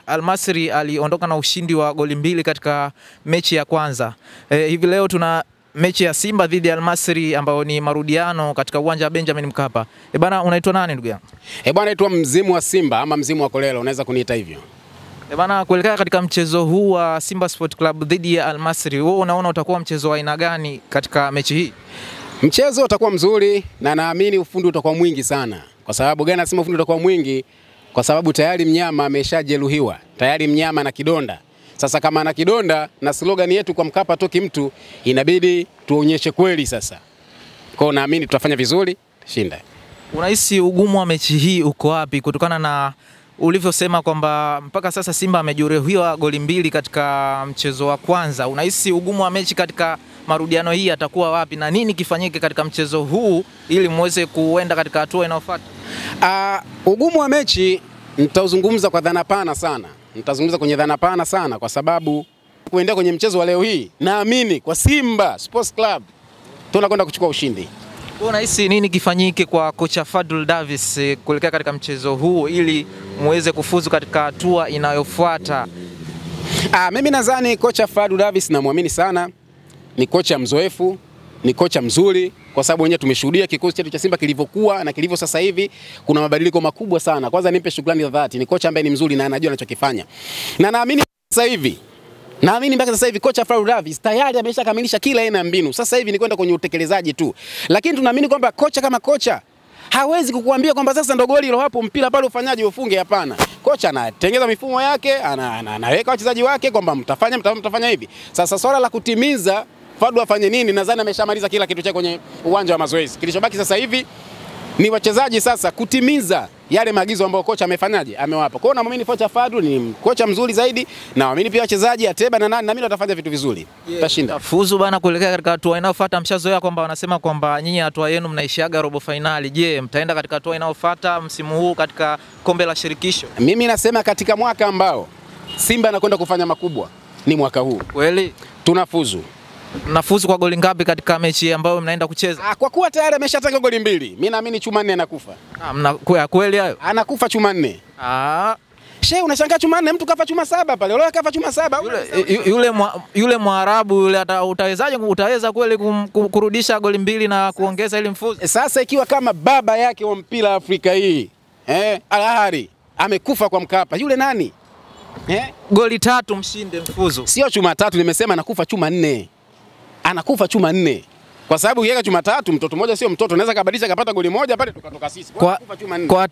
Al-Masry aliondoka na ushindi wa goli 2 katika mechi ya kwanza. Hivi leo tuna mechi ya Simba dhidi ya Al-Masry ambayo ni marudiano katika uwanja wa Benjamin Mkapa. Bana, unaitwa nani ndugu yangu? Bwana, naitwa Mzimu wa Simba ama Mzimu wa Kolelo, unaweza kuniita hivyo. Bana, kuelekea katika mchezo huu wa Simba Sport Club dhidi ya Al-Masry, wewe unaona utakuwa mchezo wa aina gani katika mechi hii? Mchezo utakuwa mzuri na naamini ufundi utakuwa mwingi sana. Kwa sababu gani nasema ufundi utakuwa mwingi? Kwa sababu tayari mnyama ameshajeruhiwa. Tayari mnyama na kidonda. Sasa kama ana kidonda na slogan yetu kwa Mkapa toki mtu, inabidi tuonyeshe kweli sasa. Kwa hiyo naamini tutafanya vizuri, shinda. Unahisi ugumu wa mechi hii uko wapi kutokana na ulivyosema kwamba mpaka sasa Simba amejeruhiwa goli 2 katika mchezo wa kwanza? Unahisi ugumu wa mechi katika marudiano hii atakuwa wapi na nini kifanyike katika mchezo huu ili muweze kuenda katika hatua inayofuata? Ugumu wa mechi nitauzungumza kwa dhana pana sana. Nitazungumza kwenye dhana pana sana kwa sababu kuendea kwenye mchezo wa leo hii naamini kwa Simba Sports Club tunakwenda kuchukua ushindi. Unahisi nini kifanyike kwa kocha Fadlu Davis kuelekea katika mchezo huu ili muweze kufuzu katika hatua inayofuata? Mimi nadhani kocha Fadlu Davis namuamini sana. Ni kocha mzoefu, ni kocha mzuri kwa sababu wenyewe tumeshuhudia kikosi chetu cha Simba kilivyokuwa na kilivyo sasa hivi, kuna mabadiliko makubwa sana. Kwanza nimpe shukrani za dhati, ni kocha ambaye ni mzuri na anajua anachokifanya. Na naamini mpaka sasa hivi kocha Fadlu Davis tayari ameshakamilisha kila aina ya mbinu. Sasa hivi ni kwenda kwenye utekelezaji tu. Lakini tunaamini kwamba kocha kama kocha hawezi kukuambia kwamba sasa ndo goli hilo hapo mpira pale ufanyaje ufunge, hapana. Kocha anatengeza mifumo yake, anaweka wachezaji wake kwamba mtafanya hivi. Sasa swala la kutimiza Fadlu afanye nini, nadhani ameshamaliza kila kitu chake kwenye uwanja wa mazoezi. Kilichobaki sasa hivi ni wachezaji sasa kutimiza yale maagizo ambayo kocha amefanyaje, amewapa. Kwa hiyo naamini kocha Fadlu ni kocha mzuri zaidi na naamini pia wachezaji Ateba na mimi watafanya vitu vizuri. Tutashinda. Fuzu bana kuelekea katika hatua inayofuata. Mshazoea kwamba wanasema kwamba nyinyi hatua yenu mnaishiaga robo finali. Je, mtaenda katika hatua inayofuata msimu huu katika kombe la shirikisho? Mimi nasema katika mwaka ambao Simba anakwenda kufanya makubwa ni mwaka huu. Kweli tunafuzu. Mnafuzu kwa goli ngapi katika mechi ambayo mnaenda kucheza? Kwa kuwa tayari ameshatanga goli 2, mimi naamini chuma 4 anakufa. Kweli hayo? Anakufa chuma 4. Shehe, unashangaa chuma 4, mtu kafa chuma 7 pale. Leo kafa chuma 7. Yule Mwarabu yule utaweza kweli kurudisha goli 2 na kuongeza ili mfuzu? Sasa ikiwa kama baba yake wa mpira Afrika hii, Al Ahly amekufa kwa Mkapa, yule nani? Goli 3 mshinde mfuzu. Sio chuma 3, nimesema anakufa chuma 4. Anakufa chuma 4. Kwa sababu yeye chuma 3, mtoto mmoja sio mtoto, anaweza kabadilisha akapata goli 1 pale tukatoka sisi. Anakufa chuma 4. Kwa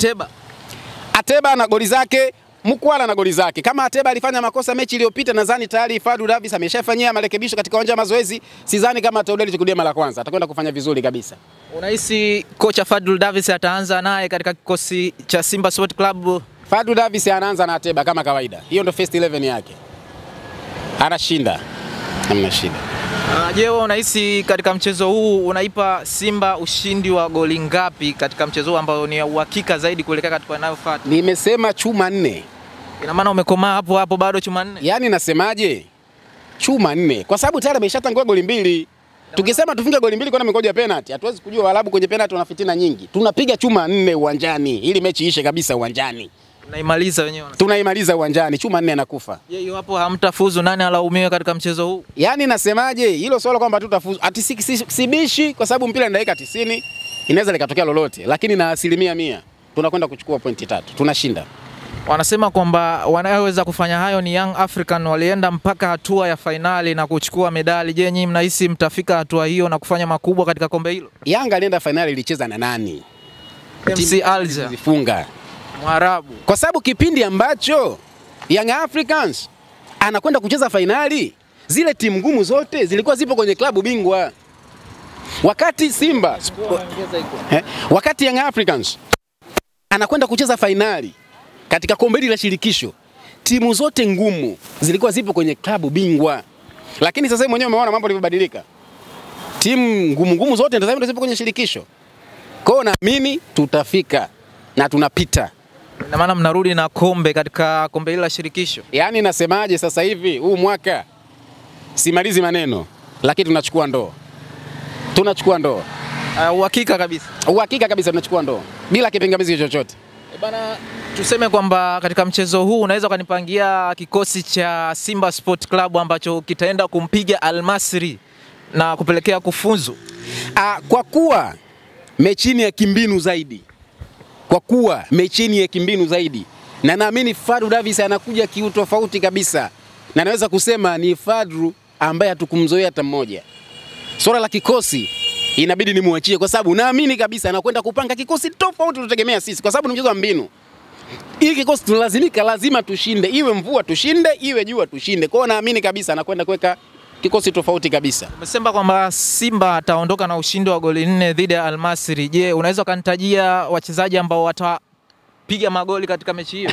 Ateba na goli zake, Mkwala na goli zake. Kama Ateba alifanya makosa mechi iliyopita, nadhani tayari Fadlu Davis ameshafanyia marekebisho katika uwanja wa mazoezi. Sidhani kama atarudia kurudia mara kwanza. Atakwenda kufanya vizuri kabisa. Unahisi kocha Fadlu Davis ataanza naye katika kikosi cha Simba Sport Club? Fadlu Davis anaanza na Ateba kama kawaida. Hiyo ndio first 11 yake. Anashinda. Hamna shida. Je, wewe unahisi katika mchezo huu unaipa Simba ushindi wa goli ngapi katika mchezo huu ambao ni uhakika zaidi kuelekea katika inayofuata? Nimesema chuma 4. Ina maana umekomaa hapo bado chuma 4? Yaani nasemaje? Chuma 4. Kwa sababu tayari ameshatangua goli 2. Tukisema tufunge goli 2 kwa mikojo ya penalty, hatuwezi kujua Waarabu kwenye penalty wana fitina nyingi. Tunapiga chuma 4 uwanjani ili mechi ishe kabisa uwanjani. Tunaimaliza wenyewe. Tunaimaliza uwanjani, chuma 4 anakufa. Hiyo hapo hamtafuzu, nani alaumiwe katika mchezo huu? Yaani nasemaje, hilo swala kwamba tutafuzu sibishi kwa sababu mpira ni dakika 90, inaweza likatokea lolote, lakini na 100% tunakwenda kuchukua pointi 3. Tunashinda. Wanasema kwamba wanaweza kufanya hayo ni Young African, walienda mpaka hatua ya finali na kuchukua medali. Je, nyinyi mnahisi mtafika hatua hiyo na kufanya makubwa katika kombe hilo? Yanga alienda finali, ilicheza na nani? MC Alger. Zifunga Mwarabu. Kwa sababu kipindi ambacho Young Africans anakwenda kucheza finali, zile timu ngumu zote zilikuwa zipo kwenye klabu bingwa. Wakati Simba wakati Young Africans anakwenda kucheza finali katika kombe la shirikisho, timu zote ngumu zilikuwa zipo kwenye klabu bingwa. Lakini sasa mwenyewe umeona mambo yalibadilika. Timu ngumu zote ndio zipo kwenye shirikisho. Kwa hiyo naamini tutafika na tunapita. Na maana mnarudi na kombe katika kombe la shirikisho. Yaani nasemaje sasa hivi huu mwaka simalizi maneno, lakini tunachukua ndoo. Tunachukua ndoo. Uhakika kabisa. Uhakika kabisa tunachukua ndoo bila kipingamizi chochote. Bana, tuseme kwamba katika mchezo huu unaweza kunipangia kikosi cha Simba Sport Club ambacho kitaenda kumpiga Al Masry na kupelekea kufuzu. Kwa kuwa mechini ya kimbinu zaidi. Na naamini Fadlu Davis anakuja kiutofauti kabisa. Na naweza kusema ni Fadlu ambaye hatukumzoea hata mmoja. Swala la kikosi inabidi nimuachie kwa sababu naamini kabisa anakwenda kupanga kikosi tofauti tutegemea sisi kwa sababu ni mchezo wa mbinu. Hii kikosi tunalazimika lazima tushinde, iwe mvua tushinde, iwe jua tushinde. Kwa hiyo naamini kabisa anakwenda kuweka kikosi tofauti kabisa. Umesema kwamba Simba ataondoka na ushindi wa goli 4 dhidi ya Al Masry. Je, unaweza kanitajia wachezaji ambao watapiga magoli katika mechi hiyo?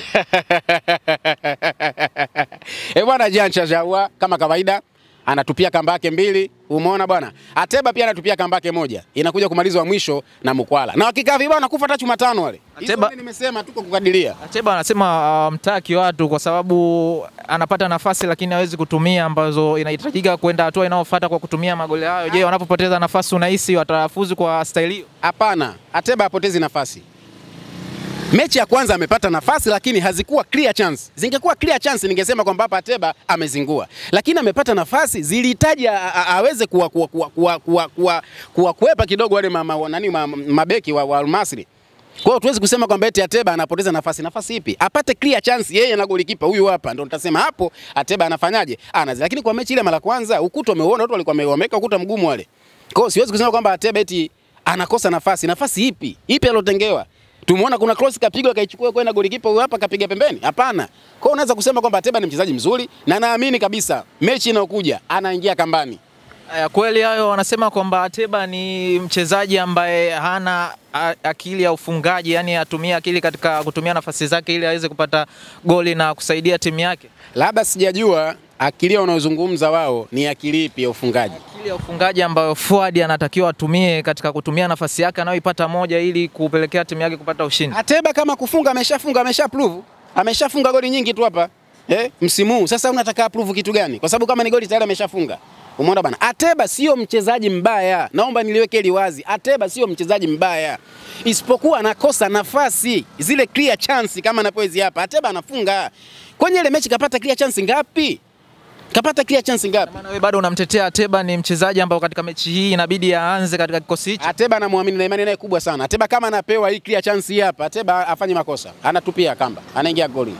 Bwana Jancha Jawa kama kawaida anatupia kamba yake 2, umeona bwana. Ateba pia anatupia kamba yake 1. Inakuja kumalizwa mwisho na Mukwala. Na hakika vibao nakufa hata chuma 5 wale. Ateba nimesema tuko kukadiria. Ateba anasema mtaki watu kwa sababu anapata nafasi lakini hawezi kutumia ambazo inahitajika kwenda hatua inayofuata kwa kutumia magoli hayo. Je, wanapopoteza nafasi unahisi watafuzu kwa staili hiyo? Hapana, Ateba hapotezi nafasi. Mechi ya kwanza amepata nafasi lakini hazikuwa clear chance. Zingekuwa clear chance ningesema kwamba hapa Ateba amezingua. Lakini amepata nafasi zilihitaji aweze kuwepa kidogo wale mabeki wa Al Masry. Kwa hiyo tuwezi kusema kwamba eti Ateba anapoteza nafasi. Nafasi ipi? Apate clear chance yeye na golikipa huyu hapa ndio nitasema hapo Ateba anafanyaje? Lakini kwa mechi ile mara kwanza ukuta umeona watu walikuwa wameweka ukuta mgumu wale. Kwa hiyo siwezi kusema kwamba Ateba eti anakosa nafasi. Nafasi ipi? Ipi alotengewa? Tumeona kuna cross kapigwa kaichukua kwenda golikipa huyu hapa kapiga pembeni. Hapana. Kwa hiyo unaweza kusema kwamba Ateba ni mchezaji mzuri na naamini kabisa mechi inayokuja anaingia kambani. Kweli hayo wanasema kwamba Ateba ni mchezaji ambaye hana akili ya ufungaji, yani atumia akili katika kutumia nafasi zake ili aweze kupata goli na kusaidia timu yake. Labda sijajua akili wanaozungumza wao ni akili ipi ya ufungaji. Akili ya ufungaji ambayo Fuad anatakiwa atumie katika kutumia nafasi yake anayoipata moja ili kupelekea timu yake kupata ushindi. Ateba kama kufunga ameshaprove. Ameshafunga goli nyingi tu hapa. Msimu. Sasa unataka approve kitu gani? Kwa sababu kama ni goli tayari ameshafunga. Umeona bana? Ateba sio mchezaji mbaya. Naomba niliweke hili wazi. Ateba sio mchezaji mbaya. Isipokuwa anakosa nafasi. Zile clear chance kama anapoezi hapa. Ateba anafunga. Kwenye ile mechi kapata clear chance ngapi? Maana wewe bado unamtetea Ateba ni mchezaji ambao katika mechi hii inabidi aanze katika kikosi hicho. Ateba anamwamini na imani naye kubwa sana. Ateba kama anapewa hii clear chance hii hapa, Ateba afanye makosa. Anatupia kamba. Anaingia goli.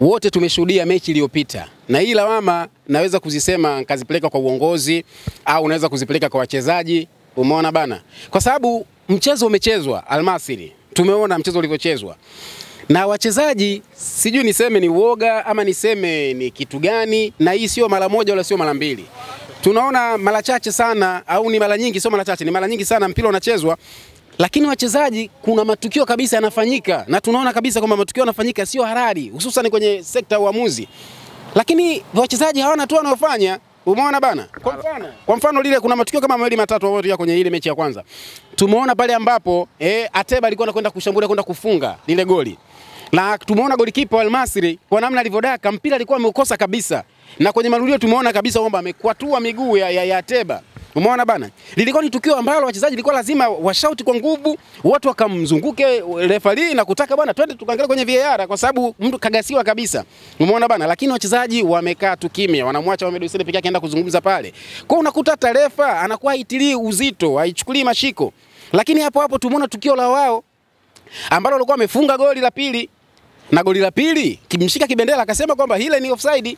Wote tumeshuhudia mechi iliyopita. Na hii lawama naweza kuzisema kazipeleka kwa uongozi au naweza kuzipeleka kwa wachezaji. Umeona bana? Kwa sababu mchezo umechezwa Al Masry. Tumeona mchezo ulivyochezwa. Na wachezaji sijui niseme ni uoga ama niseme ni kitu gani, na hii sio mara moja wala sio mara mbili. Tunaona mara chache sana au ni mara nyingi, sio mara chache, ni mara nyingi sana mpira unachezwa. Lakini wachezaji kuna matukio kabisa yanafanyika na tunaona kabisa kwamba matukio yanafanyika sio halali, hususan kwenye sekta ya uamuzi. Lakini wachezaji hawana tu wanaofanya. Umeona bana? Kwa mfano lile kuna matukio kama mawili matatu ambayo kwenye ile mechi ya kwanza. Tumeona pale ambapo Ateba alikuwa anakwenda kushambulia kwenda kufunga lile goli. Na tumeona golikipa wa Al Masry kwa namna alivyodaka mpira alikuwa ameukosa kabisa. Na kwenye marudio tumeona kabisa kwamba amekwatua miguu ya Ateba. Umeona bana? Lilikuwa ni tukio ambalo wachezaji walikuwa lazima washauti kwa nguvu, watu wakamzunguke referee na kutaka bwana twende tukaangalia kwenye VAR kwa sababu mtu kagasiwa kabisa. Umeona bana? Lakini wachezaji wamekaa tu kimya, wanamwacha Mohamed Hussein pekee yake aenda kuzungumza pale. Kwa hiyo unakuta tarefa anakuwa haitilii uzito, haichukulii mashiko. Lakini hapo tumeona tukio la wao ambalo walikuwa wamefunga goli la pili. Na goli la pili kimshika kibendera akasema kwamba hile ni offside.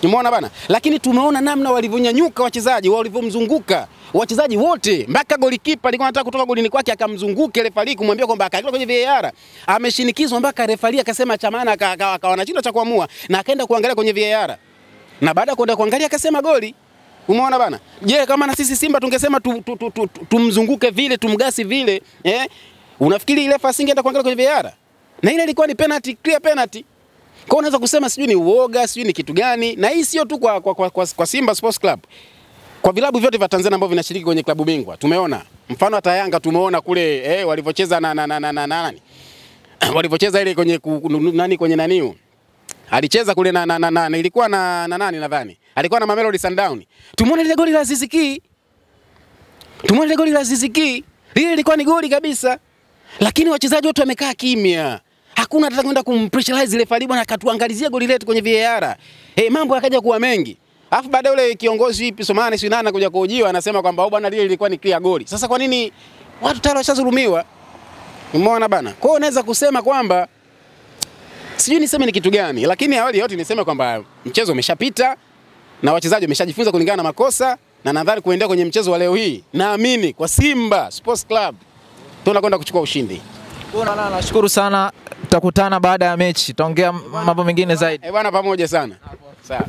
Umeona bana? Lakini tumeona namna walivyonyanyuka wachezaji, walivyomzunguka wachezaji wote, mpaka golikipa alikuwa anataka kutoka golini kwake akamzunguke refarii kumwambia kwamba akaingia kwenye VAR. Ameshinikizwa mpaka refarii akasema chamana akawa anashindwa cha kuamua na akaenda kuangalia kwenye VAR. Na baada ya kwenda kuangalia akasema goli. Umeona bana? Je, kama na sisi Simba tungesema tumzunguke vile, tumgasi vile, unafikiri ile refa asingeenda kuangalia kwenye VAR? Na ile ilikuwa ni penalty, clear penalty. Kwa unaweza kusema sijui ni uoga, sijui ni kitu gani. Na hii sio tu kwa Simba Sports Club. Kwa vilabu vyote vya Tanzania ambavyo vinashiriki kwenye klabu bingwa. Tumeona mfano hata Yanga tumeona kule walivyocheza na nani? Walivyocheza ile kwenye naniu. Alicheza kule na ilikuwa na nani nadhani. Alikuwa na Mamelodi Sundowns. Tumeona ile goli la Aziz Ki. Lile ilikuwa ni goli kabisa. Lakini wachezaji wote wamekaa kimya. Hakuna hata kwenda kumpressurize referee bwana akatuangalizia goli letu kwenye VAR. Mambo yakaja kuwa mengi. Alafu baadaye yule kiongozi ipi Somane si nani anakuja kuhojiwa anasema kwamba bwana lile lilikuwa ni clear goli. Sasa kwa nini watu tayari washazulumiwa? Umeona bana? Kwa hiyo unaweza kusema kwamba sijui niseme ni kitu gani, lakini awali yote niseme kwamba mchezo umeshapita na wachezaji wameshajifunza kulingana na makosa, na nadhani kuendea kwenye mchezo wa leo hii naamini kwa Simba Sports Club tunakwenda kuchukua ushindi. Nashukuru sana, tutakutana baada ya mechi, tutaongea mambo mengine zaidi. Bwana pamoja sana. Sawa.